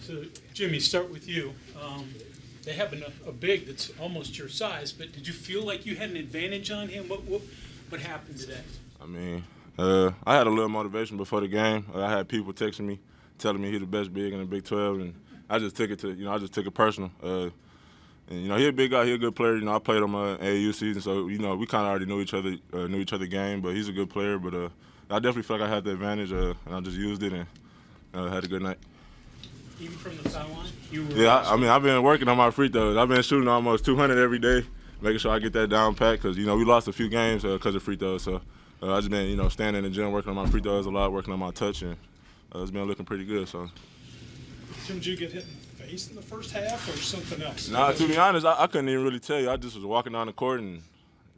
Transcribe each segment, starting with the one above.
So, Jimmy, start with you. They have a big that's almost your size, but did you feel like you had an advantage on him? What happened today? I mean, I had a little motivation before the game. I had people texting me, telling me he's the best big in the Big 12, and I just took it personal. And he's a big guy, he's a good player. I played him AAU season, so we kind of already knew each other game. But he's a good player. But I definitely feel like I had the advantage, and I just used it and had a good night. Even from the foul line? I've been working on my free throws. I've been shooting almost 200 every day, making sure I get that down pat because, we lost a few games because of free throws. So I just been, standing in the gym, working on my free throws a lot, working on my touch, and it's been looking pretty good. So. Jim, did you get hit in the face in the first half or something else? Nah, to be honest, I couldn't even really tell you. I just was walking down the court and,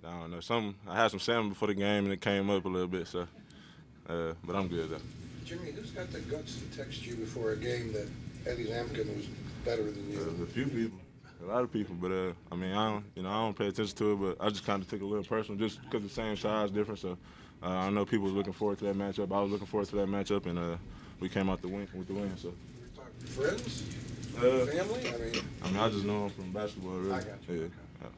I don't know, I had some salmon before the game and it came up a little bit. So, but I'm good, though. Jimmy, who's got the guts to text you before a game that Eddie Lampkin was better than you? A few people, a lot of people, but I don't pay attention to it, but I just kind of took it a little personal, just because the same size difference. So I know people was looking forward to that matchup. I was looking forward to that matchup, and we came out with the win. So friends, family. I just know him from basketball, really. I got you. Yeah.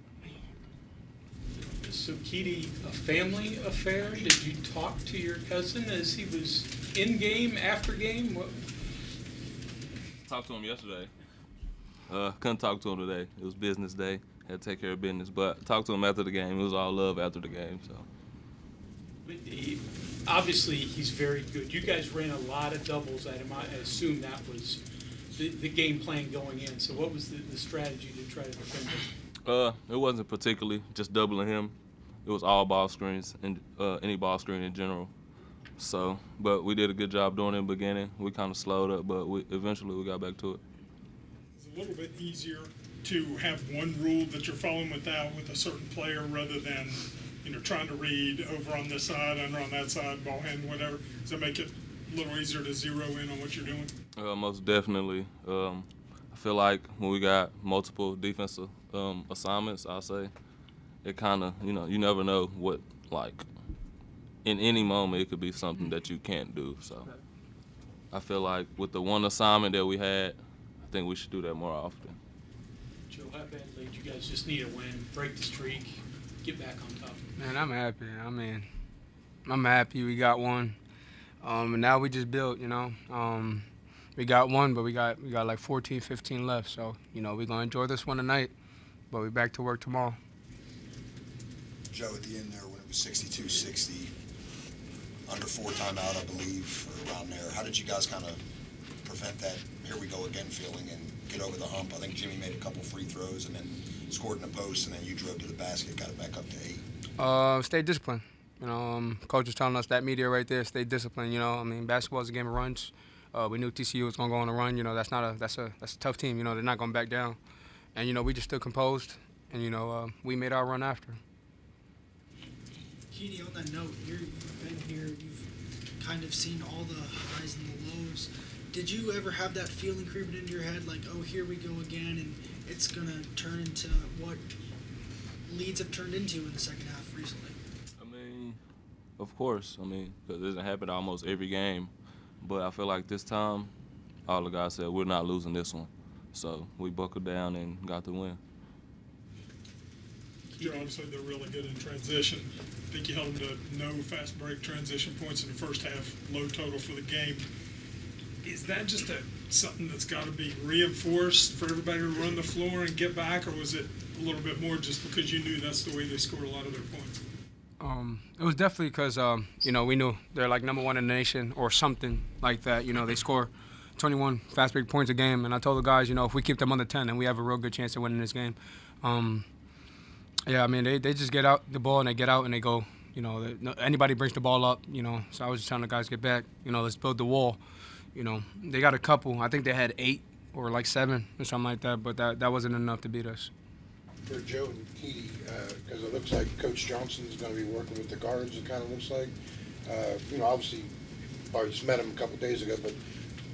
So, Kedie, a family affair? Did you talk to your cousin as he was in game, after game? Talked to him yesterday. Couldn't talk to him today. It was business day. Had to take care of business. But talked to him after the game. It was all love after the game. So. Obviously, he's very good. You guys ran a lot of doubles at him. I assume that was the game plan going in. So what was the strategy to try to defend him? It wasn't particularly just doubling him. It was all ball screens and any ball screen in general. So, but we did a good job doing it in the beginning. We kind of slowed up, but eventually we got back to it. It's a little bit easier to have one rule that you're following with a certain player rather than, trying to read over on this side, under on that side, ball hand, whatever. Does that make it a little easier to zero in on what you're doing? Most definitely. I feel like when we got multiple defensive assignments, I'll say, it kind of, you never know what, in any moment it could be something that you can't do. So I feel like with the one assignment that we had, I think we should do that more often. Joe, how badly do you guys just need a win, break the streak, get back on top? Man, I'm happy. I'm happy we got one. And now we just built, we got one, but we got like 14, 15 left. So, we're going to enjoy this one tonight, but we're back to work tomorrow. Joe, at the end there, when it was 62-60, under 4 timeout, I believe, or around there, how did you guys kind of prevent that here we go again feeling and get over the hump? I think Jimmy made a couple free throws and then scored in the post, and then you drove to the basket, got it back up to 8. Stay disciplined. Coach was telling us that media right there, stay disciplined. Basketball is a game of runs. We knew TCU was going to go on a run. That's a tough team. They're not going to back down. And, we just stood composed, and, we made our run after. Kedie, on that note, you've been here, you've kind of seen all the highs and the lows. Did you ever have that feeling creeping into your head, like, oh, here we go again, and it's going to turn into what leads have turned into in the second half recently? Of course. Because it doesn't happen almost every game. But I feel like this time, all the guys said, we're not losing this one. So we buckled down and got the win. Obviously, they're really good in transition. I think you held them to no fast break transition points in the first half, low total for the game. Is that just something that's got to be reinforced for everybody to run the floor and get back, or was it a little bit more just because you knew that's the way they scored a lot of their points? It was definitely because, we knew they're like number one in the nation or something like that. They score 21 fast break points a game. And I told the guys, if we keep them under 10, then we have a real good chance of winning this game. They just get out the ball and they get out and they go, anybody brings the ball up, So I was just telling the guys, get back, let's build the wall. They got a couple. I think they had 8 or like 7 or something like that, but that wasn't enough to beat us. For Joe and Kedie, because it looks like Coach Johnson's going to be working with the guards, it kind of looks like. Obviously, I just met him a couple days ago, but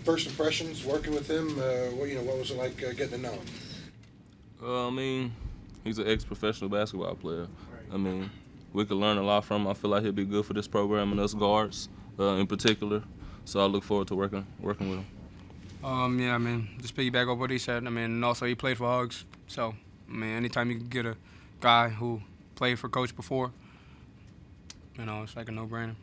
first impressions working with him, what was it like getting to know him? He's an ex-professional basketball player. Right. We could learn a lot from him. I feel like he'll be good for this program and us guards in particular. So I look forward to working with him. Yeah, I mean, just piggyback off what he said. I mean, and also he played for Hugs. So, I mean, anytime you can get a guy who played for Coach before, you know, it's like a no-brainer.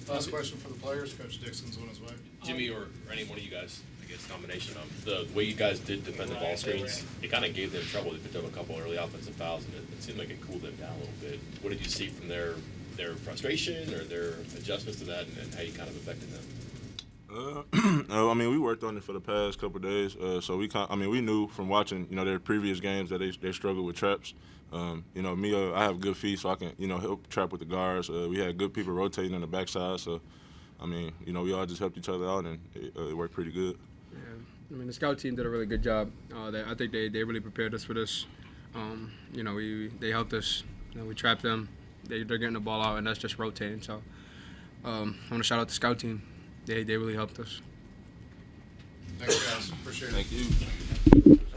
Last question for the players. Coach Dixon's on his way. Jimmy or any one of you guys, I guess, combination of the way you guys did defend the ball screens, it kind of gave them trouble. They picked up a couple early offensive fouls, and it seemed like it cooled them down a little bit. What did you see from their frustration or their adjustments to that, and how you kind of affected them? I mean, we worked on it for the past couple of days, so we knew from watching, you know, their previous games that they struggled with traps. You know, me, I have good feet, so I can, you know, help trap with the guards. We had good people rotating on the backside, so I mean, you know, we all just helped each other out, and it worked pretty good. Yeah, I mean, the scout team did a really good job. I think they really prepared us for this. You know, they helped us. You know, we trapped them. They're getting the ball out, and that's just rotating. So I want to shout out the scout team. They really helped us. Thanks, guys. Appreciate it. Thank you.